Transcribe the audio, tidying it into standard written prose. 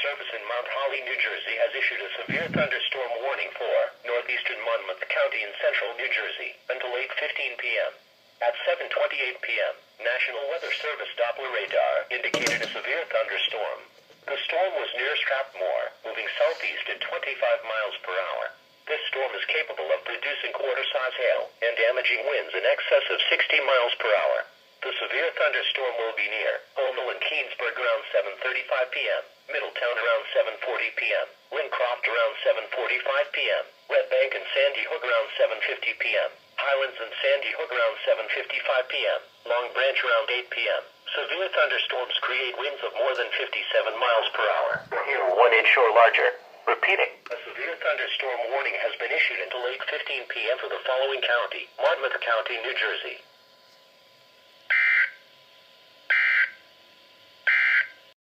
Service in Mount Holly, New Jersey has issued a severe thunderstorm warning for northeastern Monmouth County in central New Jersey until 8:15 p.m. At 7:28 p.m., National Weather Service Doppler radar indicated a severe thunderstorm. The storm was near Strathmore, moving southeast at 25 miles per hour. This storm is capable of producing quarter-size hail and damaging winds in excess of 60 miles per hour. The severe thunderstorm will be near Holmdel and Keensburg around 7:35 p.m., Middletown around 7:40 p.m., Lincroft around 7:45 p.m., Red Bank and Sandy Hook around 7:50 p.m., Highlands and Sandy Hook around 7:55 p.m., Long Branch around 8 p.m. Severe thunderstorms create winds of more than 57 miles per hour, or 1 inch or larger. Repeating, a severe thunderstorm warning has been issued until 8:15 p.m. for the following county: Monmouth County, New Jersey.